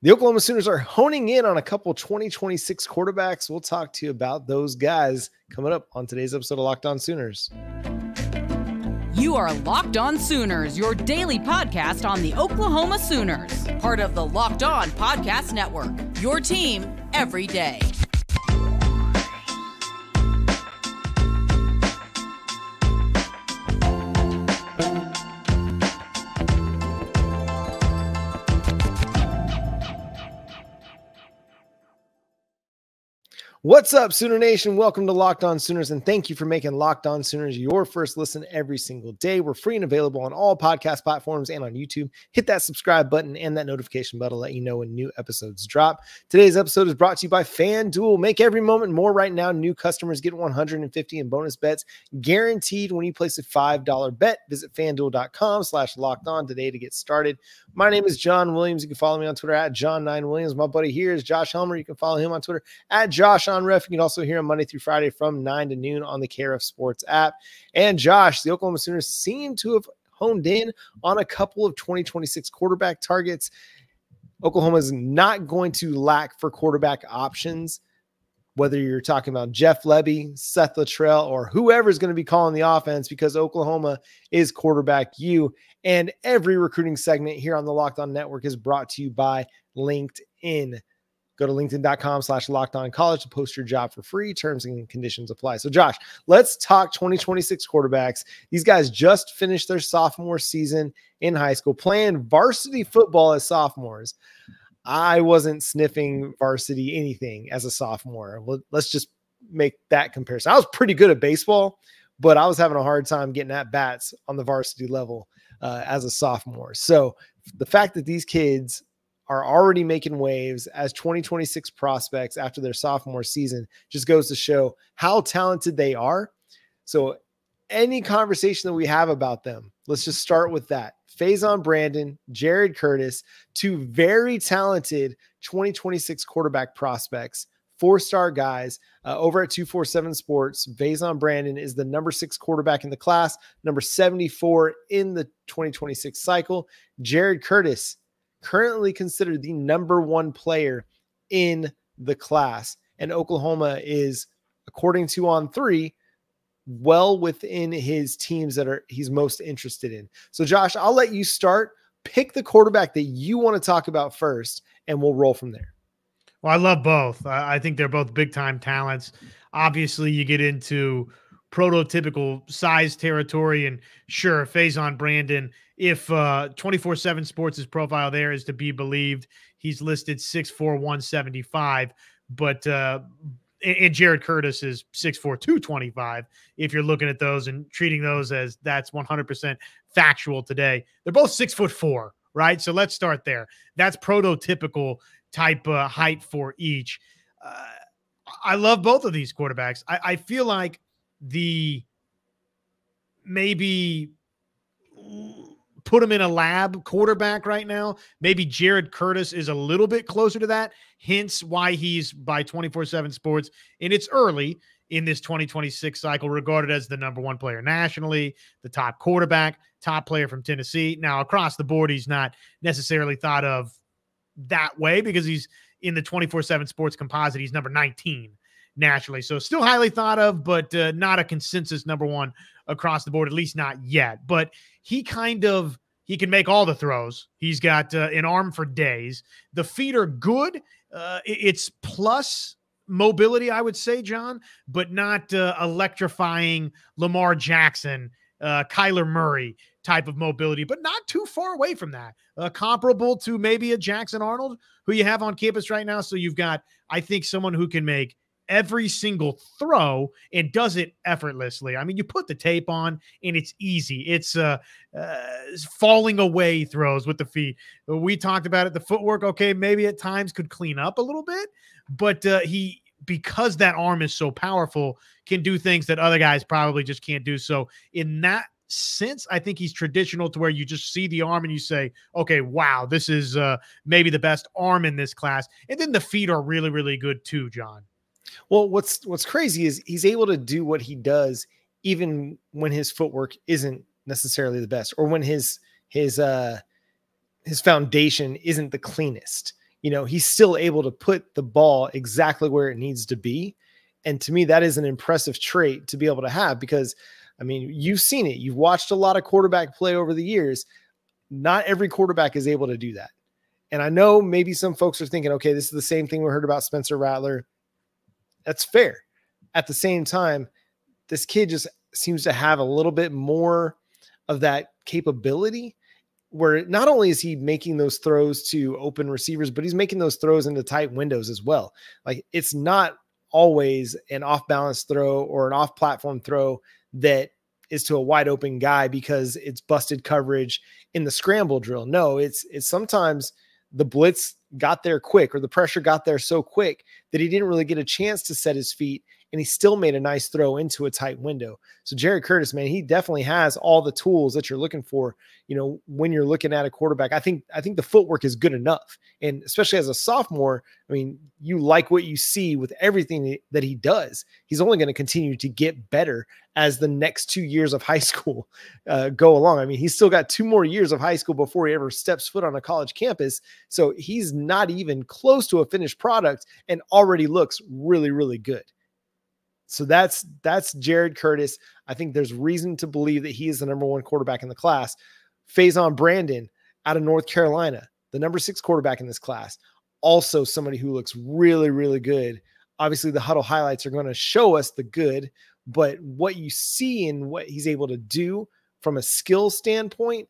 The Oklahoma Sooners are honing in on a couple 2026 quarterbacks. We'll talk to you about those guys coming up on today's episode of Locked On Sooners. You are Locked On Sooners, your daily podcast on the Oklahoma Sooners, part of the Locked On Podcast Network, your team every day. What's up, Sooner Nation? Welcome to Locked On Sooners, and thank you for making Locked On Sooners your first listen every single day. We're free and available on all podcast platforms and on YouTube. Hit that subscribe button and that notification bell to let you know when new episodes drop. Today's episode is brought to you by FanDuel. Make every moment more right now. New customers get $150 in bonus bets guaranteed when you place a $5 bet. Visit FanDuel.com/lockedon today to get started. My name is John Williams. You can follow me on Twitter at John9Williams. My buddy here is Josh Helmer. You can follow him on Twitter at Josh on Ref. You can also hear him Monday through Friday from 9 to noon on the KRF Sports app. And Josh, the Oklahoma Sooners seem to have honed in on a couple of 2026 quarterback targets. Oklahoma is not going to lack for quarterback options, whether you're talking about Jeff Lebby, Seth Luttrell, or whoever's going to be calling the offense, because Oklahoma is quarterback you. And every recruiting segment here on the Locked On Network is brought to you by LinkedIn. Go to linkedin.com/lockedoncollege to post your job for free. Terms and conditions apply. So Josh, let's talk 2026 quarterbacks. These guys just finished their sophomore season in high school, playing varsity football as sophomores. I wasn't sniffing varsity anything as a sophomore. Well, let's just make that comparison. I was pretty good at baseball, but I was having a hard time getting at bats on the varsity level as a sophomore. So the fact that these kids are already making waves as 2026 prospects after their sophomore season just goes to show how talented they are. So any conversation that we have about them, let's just start with that. Faizon Brandon, Jared Curtis, two very talented 2026 quarterback prospects, four-star guys over at 247 Sports. Faizon Brandon is the number 6 quarterback in the class, number 74 in the 2026 cycle. Jared Curtis, currently considered the number 1 player in the class. And Oklahoma is, according to On3, well within his teams that he's most interested in. So Josh, I'll let you start. Pick the quarterback that you want to talk about first, and we'll roll from there. Well, I love both. I think they're both big-time talents. Obviously, you get into prototypical size territory, and sure, Faizon Brandon, if 247 Sports' profile there is to be believed, he's listed 6'4", 175, but and Jared Curtis is 6'4", 225, if you're looking at those and treating those as that's 100% factual today. They're both 6'4", right? So let's start there. That's prototypical type height for each. I love both of these quarterbacks. I feel like maybe put him in a lab quarterback right now. Maybe Jared Curtis is a little bit closer to that, hence why he's by 247 Sports. And it's early in this 2026 cycle, regarded as the number 1 player nationally, the top quarterback, top player from Tennessee. Now, across the board, he's not necessarily thought of that way because he's in the 247 Sports composite. He's number 19 nationally. So still highly thought of, but not a consensus number 1 across the board, at least not yet. But he can make all the throws. He's got an arm for days. The feet are good. It's plus mobility, I would say, John, but not electrifying Lamar Jackson, Kyler Murray type of mobility, but not too far away from that. Comparable to maybe a Jackson Arnold who you have on campus right now. So you've got, I think, someone who can make every single throw and does it effortlessly. I mean, you put the tape on and it's easy. It's falling away throws with the feet. We talked about it. The footwork, okay, maybe at times could clean up a little bit, but because that arm is so powerful, can do things that other guys probably just can't do. So in that sense, I think he's traditional to where you just see the arm and you say, okay, wow, this is maybe the best arm in this class. And then the feet are really, really good too, John. Well, what's crazy is he's able to do what he does even when his footwork isn't necessarily the best, or when his foundation isn't the cleanest. he's still able to put the ball exactly where it needs to be. And to me, that is an impressive trait to be able to have, because I mean, you've seen it. You've watched a lot of quarterback play over the years. Not every quarterback is able to do that. And I know maybe some folks are thinking, okay, this is the same thing we heard about Spencer Rattler. That's fair. At the same time, this kid just seems to have a little bit more of that capability, where not only is he making those throws to open receivers, but he's making those throws into tight windows as well. Like, it's not always an off balance throw or an off platform throw that is to a wide open guy because it's busted coverage in the scramble drill. No, it's sometimes the blitz got there quick, or the pressure got there so quick that he didn't really get a chance to set his feet, and he still made a nice throw into a tight window. So Jared Curtis, man, he definitely has all the tools that you're looking for, when you're looking at a quarterback. I think the footwork is good enough. And especially as a sophomore, I mean, you like what you see with everything that he does. He's only going to continue to get better as the next 2 years of high school go along. I mean, he's still got 2 more years of high school before he ever steps foot on a college campus. So he's not even close to a finished product and already looks really, really good. So that's Jared Curtis. I think there's reason to believe that he is the number 1 quarterback in the class. Faizon Brandon out of North Carolina, the number 6 quarterback in this class, also somebody who looks really, really good. Obviously, the huddle highlights are going to show us the good, but what you see and what he's able to do from a skill standpoint,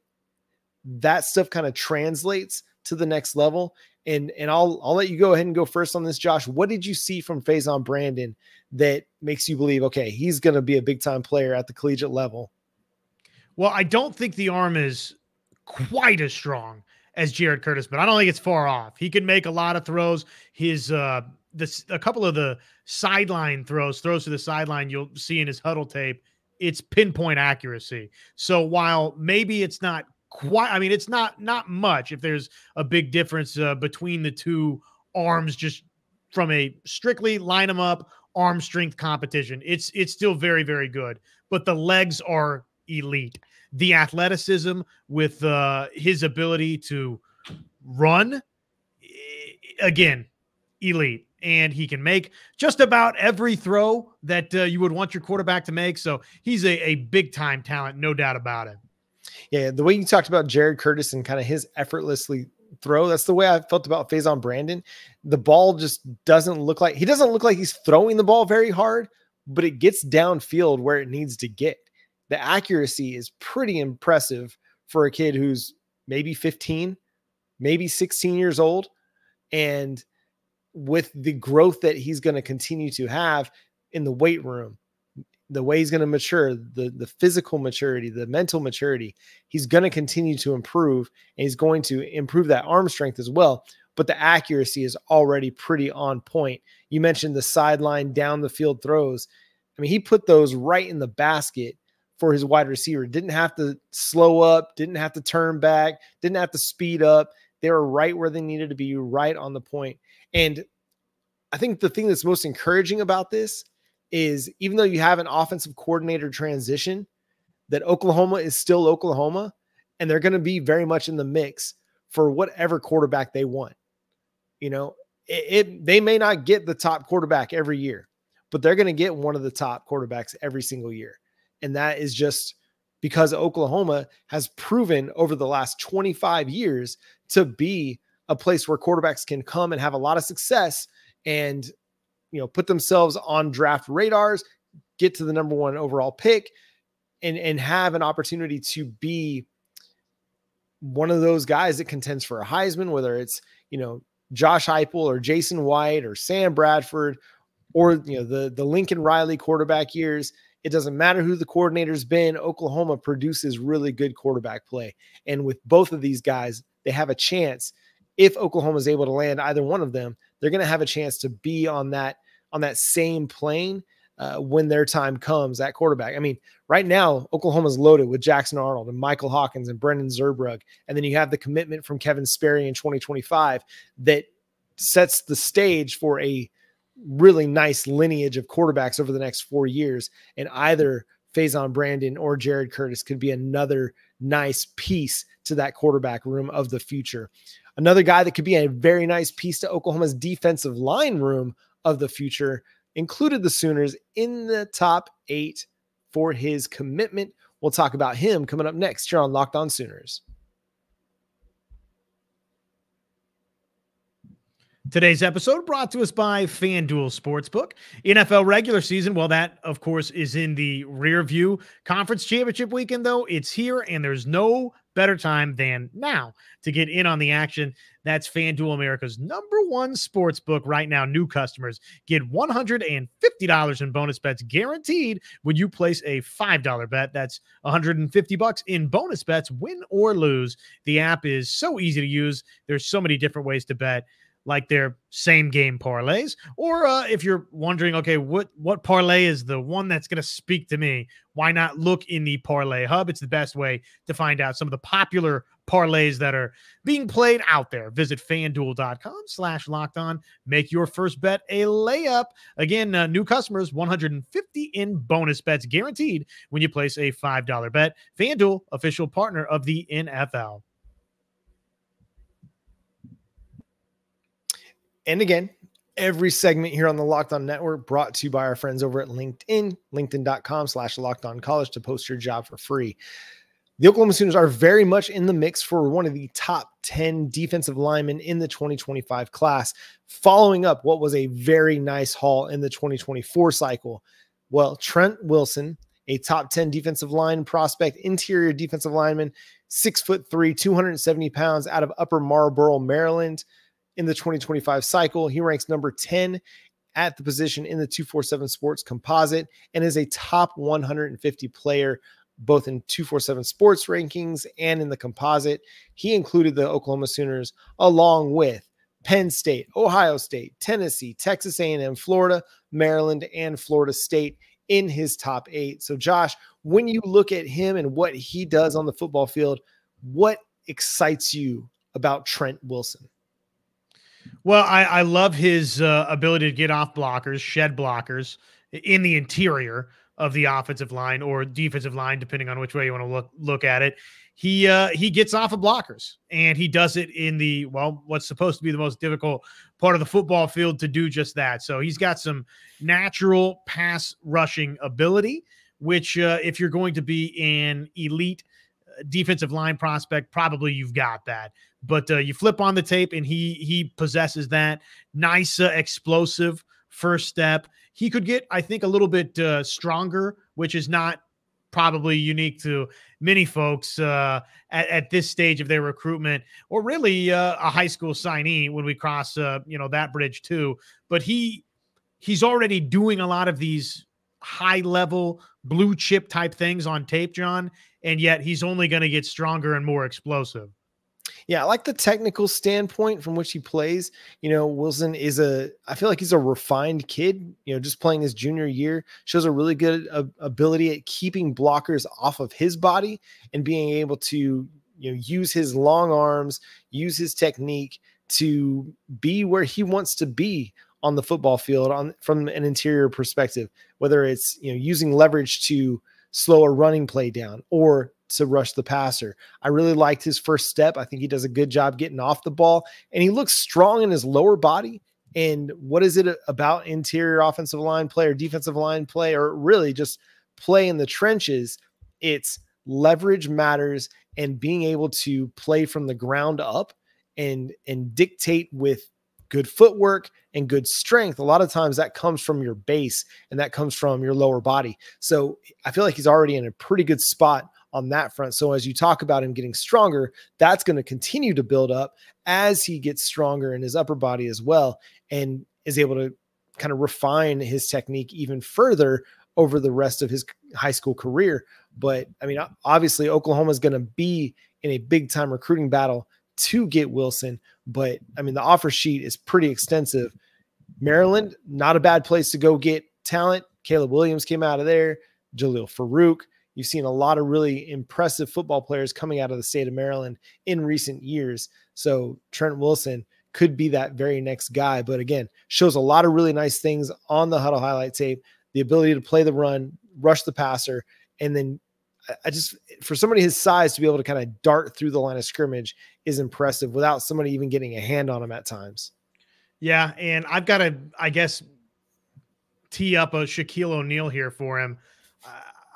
that stuff kind of translates to the next level. And I'll let you go ahead and go first on this, Josh. What did you see from Faizon Brandon that makes you believe, okay, he's going to be a big-time player at the collegiate level? Well, I don't think the arm is quite as strong as Jared Curtis, but I don't think it's far off. He can make a lot of throws. His a couple of the sideline throws to the sideline you'll see in his huddle tape, it's pinpoint accuracy. So while maybe it's not quite, I mean, it's not much if there's a big difference between the two arms, just from a strictly line them up arm strength competition. It's still very, very good, but the legs are elite. The athleticism with his ability to run, again, elite. And he can make just about every throw that you would want your quarterback to make. So he's a big-time talent, no doubt about it. Yeah, the way you talked about Jared Curtis and kind of his effortlessly throw, that's the way I felt about Faizon Brandon. The ball just doesn't look like he's throwing the ball very hard, but it gets downfield where it needs to get. The accuracy is pretty impressive for a kid who's maybe 15, maybe 16 years old. And with the growth that he's going to continue to have in the weight room, the way he's going to mature, the physical maturity, the mental maturity, he's going to continue to improve, and he's going to improve that arm strength as well. But the accuracy is already pretty on point. You mentioned the sideline down the field throws. I mean, he put those right in the basket for his wide receiver. Didn't have to slow up, didn't have to turn back, didn't have to speed up. They were right where they needed to be, right on the point. And I think the thing that's most encouraging about this is, even though you have an offensive coordinator transition, that Oklahoma is still Oklahoma, and they're going to be very much in the mix for whatever quarterback they want. They may not get the top quarterback every year, but they're going to get one of the top quarterbacks every single year. And that is just because Oklahoma has proven over the last 25 years to be a place where quarterbacks can come and have a lot of success and, put themselves on draft radars, get to the number 1 overall pick, and have an opportunity to be one of those guys that contends for a Heisman, whether it's, Josh Heupel or Jason White or Sam Bradford or, the Lincoln Riley quarterback years. It doesn't matter who the coordinator's been. Oklahoma produces really good quarterback play. And with both of these guys, they have a chance. If Oklahoma is able to land either one of them, they're going to have a chance to be on that same plane when their time comes at quarterback. I mean, right now, Oklahoma's loaded with Jackson Arnold and Michael Hawkins and Brendan Zurbrugg. And then you have the commitment from Kevin Sperry in 2025 that sets the stage for a really nice lineage of quarterbacks over the next 4 years. And either Faizon Brandon or Jared Curtis could be another nice piece to that quarterback room of the future. Another guy that could be a very nice piece to Oklahoma's defensive line room of the future included the Sooners in the top 8 for his commitment. We'll talk about him coming up next here on Locked On Sooners. Today's episode brought to us by FanDuel Sportsbook. NFL regular season, well, that, of course, is in the rear view. Conference championship weekend, though, it's here, and there's no better time than now to get in on the action. That's FanDuel, America's #1 sportsbook right now. New customers get $150 in bonus bets guaranteed when you place a $5 bet. That's $150 in bonus bets, win or lose. The app is so easy to use. There's so many different ways to bet, like their same game parlays, or if you're wondering, okay, what parlay is the one that's going to speak to me? Why not look in the Parlay Hub? It's the best way to find out some of the popular parlays that are being played out there. Visit FanDuel.com/lockedon. Make your first bet a layup. Again, new customers, $150 in bonus bets guaranteed when you place a $5 bet. FanDuel, official partner of the NFL. And again, every segment here on the Locked On Network brought to you by our friends over at LinkedIn, linkedin.com/LockedOnCollege to post your job for free. The Oklahoma Sooners are very much in the mix for one of the top 10 defensive linemen in the 2025 class, following up what was a very nice haul in the 2024 cycle. Well, Trent Wilson, a top 10 defensive line prospect, interior defensive lineman, 6'3", 270 pounds out of Upper Marlboro, Maryland. In the 2025 cycle, he ranks number 10 at the position in the 247 Sports composite and is a top 150 player, both in 247 Sports rankings and in the composite. He included the Oklahoma Sooners along with Penn State, Ohio State, Tennessee, Texas A&M, Florida, Maryland, and Florida State in his top 8. So Josh, when you look at him and what he does on the football field, what excites you about Trent Wilson? Well, I love his ability to get off blockers, shed blockers in the interior of the offensive line or defensive line, depending on which way you want to look at it. He gets off of blockers, and he does it in the, well, what's supposed to be the most difficult part of the football field to do just that. So he's got some natural pass rushing ability, which if you're going to be an elite defensive line prospect, probably you've got that. But you flip on the tape, and he possesses that nice, explosive first step. He could get, I think, a little bit stronger, which is not probably unique to many folks at this stage of their recruitment, or really a high school signee when we cross that bridge too. But he's already doing a lot of these high level blue chip type things on tape, John, and yet he's only going to get stronger and more explosive. Yeah, I like the technical standpoint from which he plays. Wilson I feel like he's a refined kid, just playing his junior year, shows a really good ability at keeping blockers off of his body and being able to, use his long arms, use his technique to be where he wants to be on the football field from an interior perspective, whether it's, using leverage to slow a running play down or to rush the passer. I really liked his first step. I think he does a good job getting off the ball, and he looks strong in his lower body. And what is it about interior offensive line play or defensive line play, or really just play in the trenches? It's leverage matters, and being able to play from the ground up and dictate with good footwork and good strength. A lot of times that comes from your base, and that comes from your lower body. So I feel like he's already in a pretty good spot on that front. So as you talk about him getting stronger, that's going to continue to build up as he gets stronger in his upper body as well, and is able to kind of refine his technique even further over the rest of his high school career. But I mean, obviously Oklahoma is going to be in a big time recruiting battle to get Wilson, but I mean, the offer sheet is pretty extensive. Maryland, not a bad place to go get talent. Caleb Williams came out of there, Jalil Farouk. You've seen a lot of really impressive football players coming out of the state of Maryland in recent years. So Trent Wilson could be that very next guy, but again, shows a lot of really nice things on the huddle highlight tape, the ability to play the run, rush the passer, and then I just, for somebody his size to be able to kind of dart through the line of scrimmage is impressive without somebody even getting a hand on him at times. Yeah, and I've got to, I guess, tee up a Shaquille O'Neal here for him.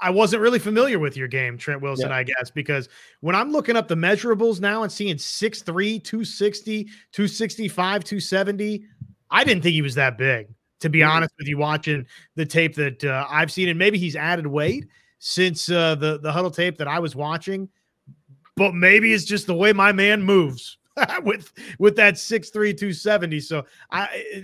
I wasn't really familiar with your game, Trent Wilson, I guess, because when I'm looking up the measurables now and seeing 6'3", 260, 265, 270, I didn't think he was that big, to be honest with you, watching the tape that I've seen. And maybe he's added weight since the huddle tape that I was watching, but maybe it's just the way my man moves with that 6'3", 270. So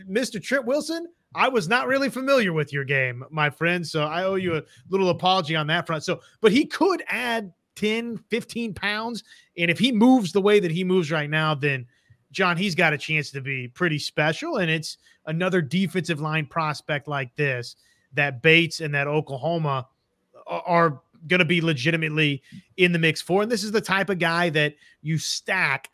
Mr. Trent Wilson, I was not really familiar with your game, my friend. So I owe you a little apology on that front. So, but he could add 10, 15 pounds. And if he moves the way that he moves right now, then John, he's got a chance to be pretty special. And it's another defensive line prospect like this that Bates and that Oklahoma are going to be legitimately in the mix for. And this is the type of guy that you stack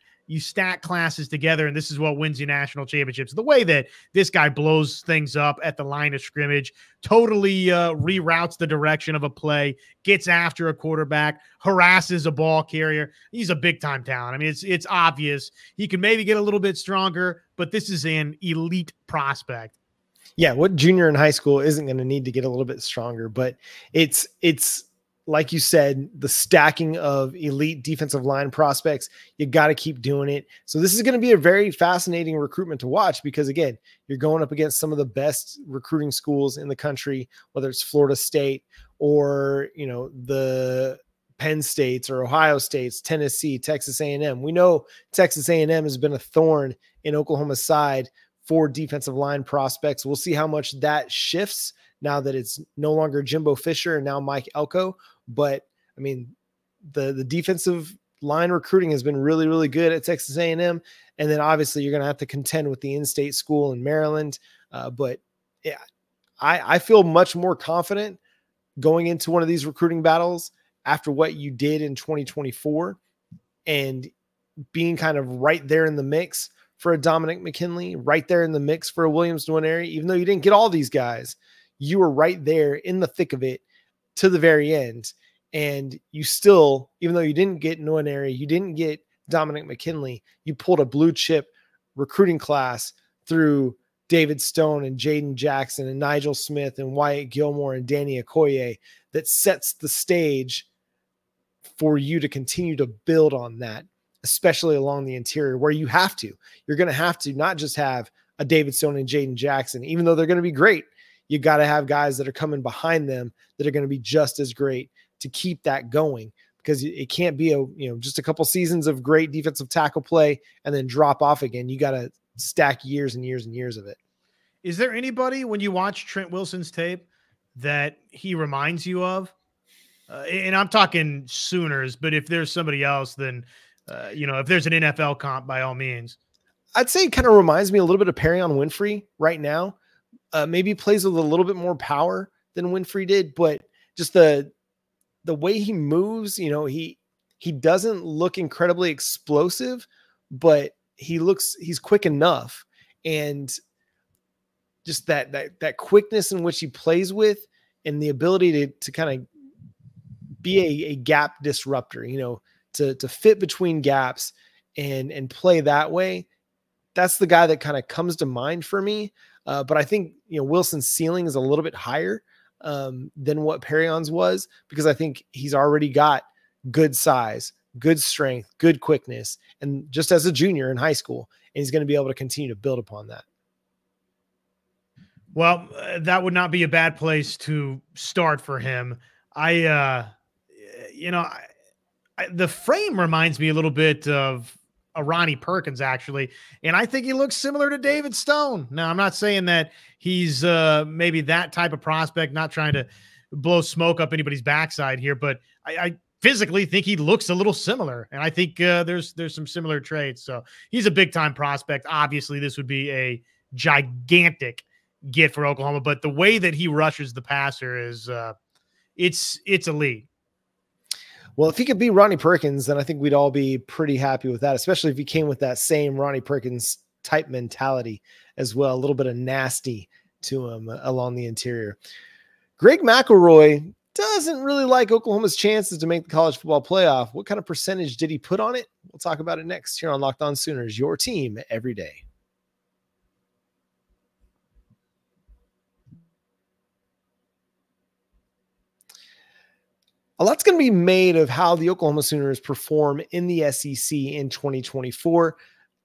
classes together, and this is what wins you national championships. The way that this guy blows things up at the line of scrimmage, totally reroutes the direction of a play, gets after a quarterback, harasses a ball carrier. He's a big-time talent. I mean, it's obvious. He can maybe get a little bit stronger, but this is an elite prospect. Yeah, what junior in high school isn't going to need to get a little bit stronger, but it's like you said, the stacking of elite defensive line prospects, you got to keep doing it. So this is going to be a very fascinating recruitment to watch because, again, you're going up against some of the best recruiting schools in the country, whether it's Florida State or, you know, the Penn States or Ohio States, Tennessee, Texas A&M. We know Texas A&M has been a thorn in Oklahoma's side for defensive line prospects. We'll see how much that shifts now that it's no longer Jimbo Fisher and now Mike Elko. But I mean, the defensive line recruiting has been really, really good at Texas A&M. And then obviously you're going to have to contend with the in-state school in Maryland. But yeah, I feel much more confident going into one of these recruiting battles after what you did in 2024 and being kind of right there in the mix for a Dominic McKinley, right there in the mix for a Williams Nwaneri. Even though you didn't get all these guys, you were right there in the thick of it to the very end. And you still, even though you didn't get Nwaneri, you didn't get Dominic McKinley, you pulled a blue chip recruiting class through David Stone and Jaden Jackson and Nigel Smith and Wyatt Gilmore and Danny Okoye that sets the stage for you to continue to build on that, especially along the interior where you have to. You're going to have to not just have a David Stone and Jaden Jackson, even though they're going to be great. You got to have guys that are coming behind them that are going to be just as great to keep that going, because it can't be just a couple seasons of great defensive tackle play and then drop off again. You got to stack years and years and years of it. Is there anybody when you watch Trent Wilson's tape that he reminds you of? And I'm talking Sooners, but if there's somebody else, then if there's an NFL comp, by all means. I'd say it kind of reminds me a little bit of Perrion Winfrey right now. Maybe plays with a little bit more power than Winfrey did, but just the way he moves, he doesn't look incredibly explosive, but he's quick enough. And just that quickness in which he plays with and the ability to kind of be a gap disruptor, to fit between gaps and play that way. That's the guy that kind of comes to mind for me. But I think, Wilson's ceiling is a little bit higher than what Perrion's was, because I think he's already got good size, good strength, good quickness, and just as a junior in high school, and he's going to be able to continue to build upon that. Well, that would not be a bad place to start for him. The frame reminds me a little bit of a Ronnie Perkins, actually. And I think he looks similar to David Stone. Now, I'm not saying that he's maybe that type of prospect, not trying to blow smoke up anybody's backside here, but I physically think he looks a little similar. And I think there's some similar traits. So he's a big time prospect. Obviously, this would be a gigantic get for Oklahoma, but the way that he rushes the passer is it's elite. Well, if he could be Ronnie Perkins, then I think we'd all be pretty happy with that, especially if he came with that same Ronnie Perkins type mentality as well. A little bit of nasty to him along the interior. Greg McElroy doesn't really like Oklahoma's chances to make the college football playoff. What kind of percentage did he put on it? We'll talk about it next here on Locked On Sooners, your team every day. A lot's going to be made of how the Oklahoma Sooners perform in the SEC in 2024.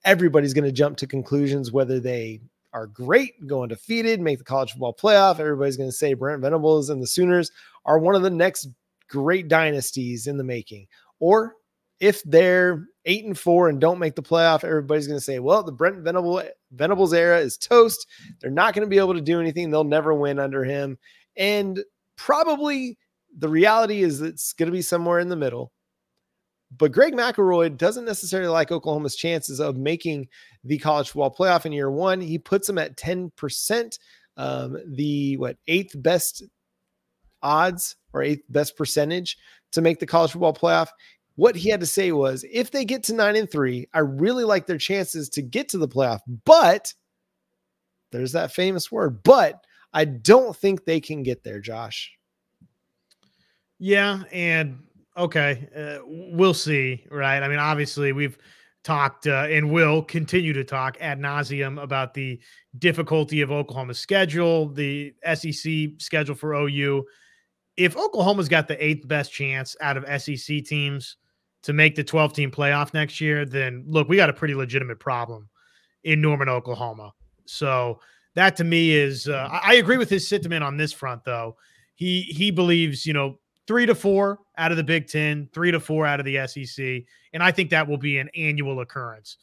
Everybody's going to jump to conclusions, whether they are great, go undefeated, make the college football playoff. Everybody's going to say Brent Venables and the Sooners are one of the next great dynasties in the making. Or if they're 8-4 and don't make the playoff, everybody's going to say, well, the Brent Venables era is toast. They're not going to be able to do anything. They'll never win under him. And probably the reality is it's going to be somewhere in the middle. But Greg McElroy doesn't necessarily like Oklahoma's chances of making the college football playoff in year one. He puts them at 10%, the eighth best odds or eighth best percentage to make the college football playoff. What he had to say was, if they get to 9-3, I really like their chances to get to the playoff. But there's that famous word, but I don't think they can get there, Josh. Yeah, and okay, we'll see, right? I mean, obviously, we've talked and will continue to talk ad nauseum about the difficulty of Oklahoma's schedule, the SEC schedule for OU. If Oklahoma's got the eighth best chance out of SEC teams to make the 12-team playoff next year, then look, we got a pretty legitimate problem in Norman, Oklahoma. So that to me is, I agree with his sentiment on this front, though. He believes, 3-4 out of the Big Ten, 3-4 out of the SEC. And I think that will be an annual occurrence.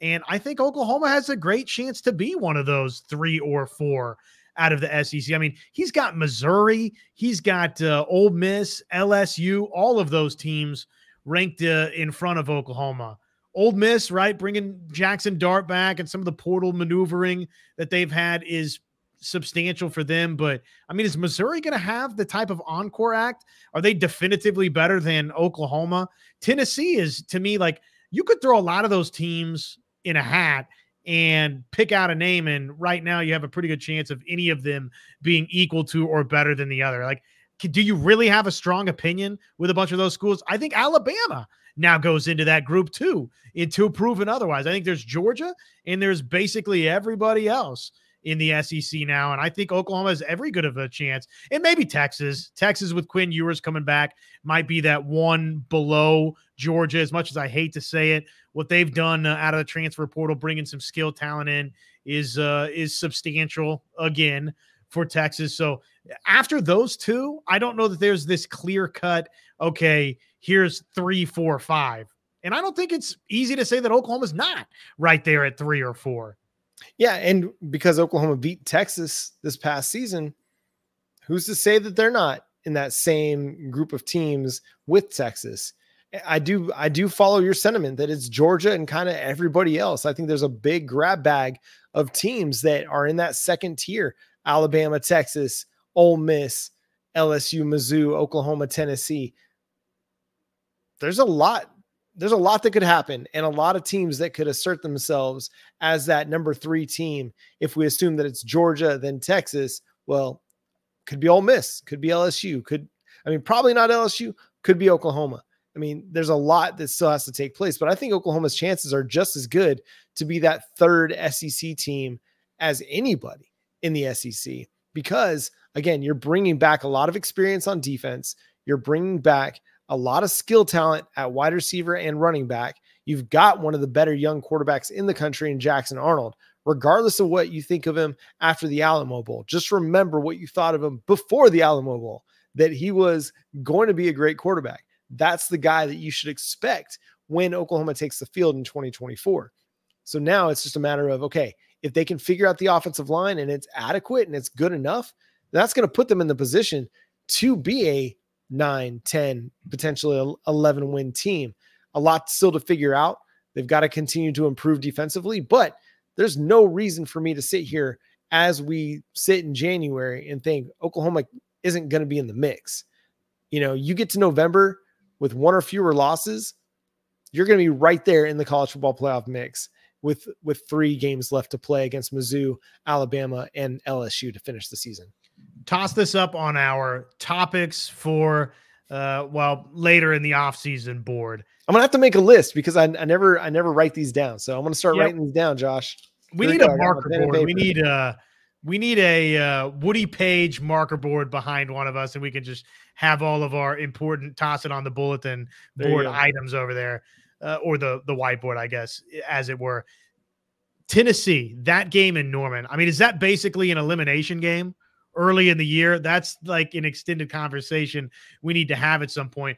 And I think Oklahoma has a great chance to be one of those 3 or 4 out of the SEC. I mean, he's got Missouri, he's got Ole Miss, LSU, all of those teams ranked in front of Oklahoma. Ole Miss, right, bringing Jackson Dart back and some of the portal maneuvering that they've had is substantial for them. But I mean, is Missouri going to have the type of encore act? Are they definitively better than Oklahoma? Tennessee is, to me, like, you could throw a lot of those teams in a hat and pick out a name, and right now you have a pretty good chance of any of them being equal to or better than the other. Like, do you really have a strong opinion with a bunch of those schools? I think Alabama now goes into that group too, until proven otherwise. I think there's Georgia and there's basically everybody else in the SEC now. And I think Oklahoma has every good of a chance. And maybe Texas with Quinn Ewers coming back might be that one below Georgia, as much as I hate to say it. What they've done out of the transfer portal, bringing some skilled talent in, is substantial again for Texas. So after those two, I don't know that there's this clear cut, okay, here's 3, 4, 5. And I don't think it's easy to say that Oklahoma's not right there at 3 or 4. Yeah, and because Oklahoma beat Texas this past season, who's to say that they're not in that same group of teams with Texas? I do follow your sentiment that it's Georgia and kind of everybody else. I think there's a big grab bag of teams that are in that second tier: Alabama, Texas, Ole Miss, LSU, Mizzou, Oklahoma, Tennessee. There's a lot that could happen, and a lot of teams that could assert themselves as that number 3 team. If we assume that it's Georgia, then Texas, well, could be Ole Miss, could be LSU, probably not LSU, could be Oklahoma. I mean, there's a lot that still has to take place, but I think Oklahoma's chances are just as good to be that third SEC team as anybody in the SEC, because again, you're bringing back a lot of experience on defense. You're bringing back a lot of skill talent at wide receiver and running back. You've got one of the better young quarterbacks in the country in Jackson Arnold. Regardless of what you think of him after the Alamo Bowl, just remember what you thought of him before the Alamo Bowl, that he was going to be a great quarterback. That's the guy that you should expect when Oklahoma takes the field in 2024. So now it's just a matter of, okay, if they can figure out the offensive line and it's adequate and it's good enough, that's going to put them in the position to be a 9, 10, potentially 11 win team. A lot still to figure out. They've got to continue to improve defensively, but there's no reason for me to sit here as we sit in January and think Oklahoma isn't going to be in the mix. You get to November with 1 or fewer losses, you're going to be right there in the college football playoff mix with 3 games left to play against Mizzou, Alabama, and LSU to finish the season. toss this up on our topics for later in the offseason board. I'm gonna have to make a list because I never write these down. So I'm gonna start writing these down, Josh. We need a marker board. We need a Woody Page marker board behind one of us, and we can just have all of our important, toss it on the bulletin board items over there, or the whiteboard, I guess, as it were. Tennessee, that game in Norman. I mean, is that basically an elimination game early in the year? That's like an extended conversation we need to have at some point.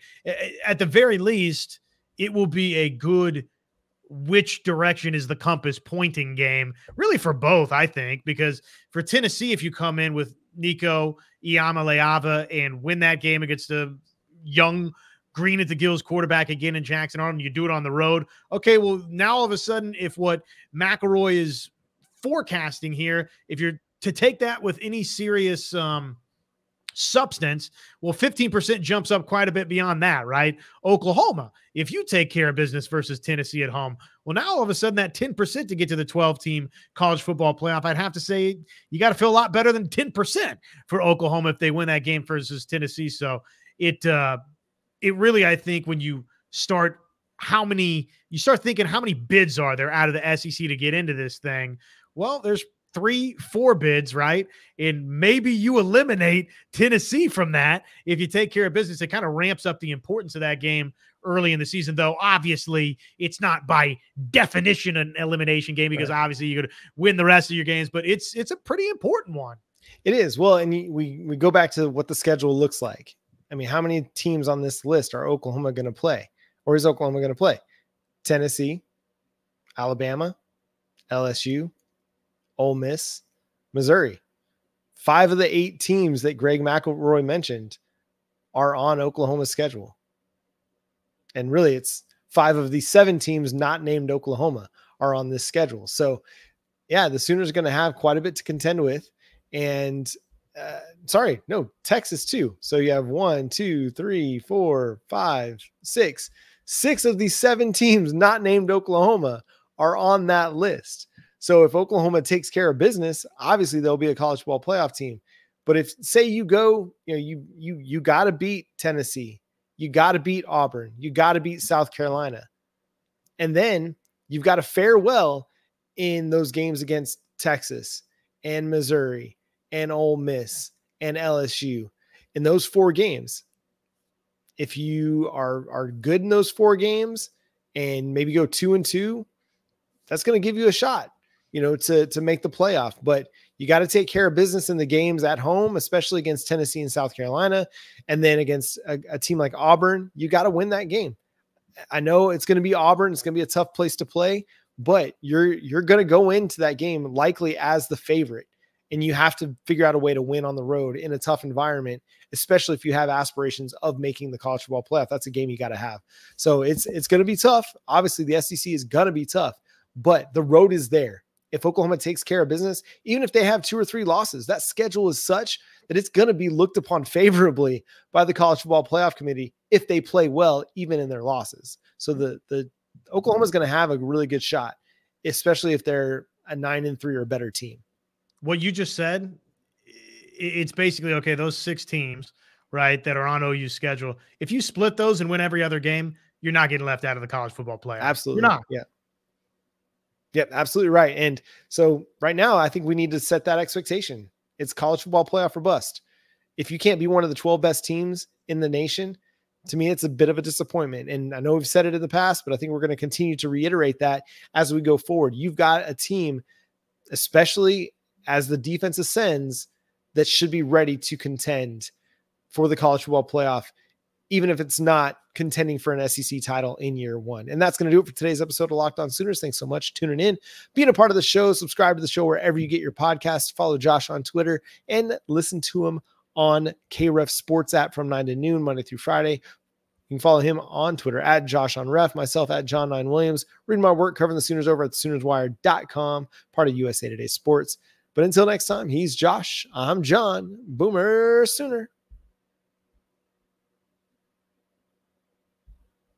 At the very least, it will be a good which direction is the compass pointing game, really, for both, I think, because for Tennessee, if you come in with Nico Iamaleava and win that game against the young green at the gills quarterback again in Jackson Arnold, you do it on the road. Okay, well, now all of a sudden, if what McElroy is forecasting here, if you're to take that with any serious substance, well, 15% jumps up quite a bit beyond that, right? Oklahoma, if you take care of business versus Tennessee at home, well, now all of a sudden that 10% to get to the 12-team college football playoff, I'd have to say you got to feel a lot better than 10% for Oklahoma if they win that game versus Tennessee. So it really, I think, when you start thinking how many bids are there out of the SEC to get into this thing, well, there's 3-4 bids, right? And maybe you eliminate Tennessee from that. If you take care of business, it kind of ramps up the importance of that game early in the season, though obviously it's not by definition an elimination game, because obviously you're going to win the rest of your games, but it's a pretty important one. It is. Well, and we go back to what the schedule looks like. I mean, how many teams on this list are Oklahoma going to play? Or is Oklahoma going to play? Tennessee, Alabama, LSU, Ole Miss, Missouri. 5 of the 8 teams that Greg McElroy mentioned are on Oklahoma's schedule. And really, it's 5 of the 7 teams not named Oklahoma are on this schedule. So, yeah, the Sooners are going to have quite a bit to contend with. And Texas too. So you have 1, 2, 3, 4, 5, 6. 6 of these 7 teams not named Oklahoma are on that list. So if Oklahoma takes care of business, obviously they'll be a college football playoff team. But if, say, you go, you got to beat Tennessee, you got to beat Auburn, you got to beat South Carolina, and then you've got to fare well in those games against Texas and Missouri and Ole Miss and LSU. In those 4 games, if you are good in those 4 games and maybe go 2-2, that's going to give you a shot, to make the playoff. But you got to take care of business in the games at home, especially against Tennessee and South Carolina. And then against a team like Auburn, you got to win that game. I know it's going to be Auburn. It's going to be a tough place to play, but you're going to go into that game likely as the favorite. And you have to figure out a way to win on the road in a tough environment, especially if you have aspirations of making the college football playoff. That's a game you got to have. So it's going to be tough. Obviously, the SEC is going to be tough, but the road is there. If Oklahoma takes care of business, even if they have 2 or 3 losses, that schedule is such that it's going to be looked upon favorably by the College Football Playoff Committee if they play well, even in their losses. So the Oklahoma is going to have a really good shot, especially if they're a 9-3 or better team. What you just said, it's basically, okay, those 6 teams, right, that are on OU's schedule, if you split those and win every other game, you're not getting left out of the college football playoff. Absolutely. You're not. Yeah. Yep, absolutely right. And so right now, I think we need to set that expectation. It's college football playoff or bust. If you can't be one of the 12 best teams in the nation, to me, it's a bit of a disappointment. And I know we've said it in the past, but I think we're going to continue to reiterate that as we go forward. You've got a team, especially as the defense ascends, that should be ready to contend for the college football playoff, even if it's not contending for an SEC title in year 1. And that's going to do it for today's episode of Locked On Sooners. Thanks so much for tuning in, being a part of the show. Subscribe to the show wherever you get your podcasts. Follow Josh on Twitter and listen to him on KREF Sports app from 9 to noon, Monday through Friday. You can follow him on Twitter at Josh on Ref, myself at John 9 Williams. Read my work covering the Sooners over at SoonersWire.com, part of USA Today Sports. But until next time, he's Josh. I'm John. Boomer Sooner.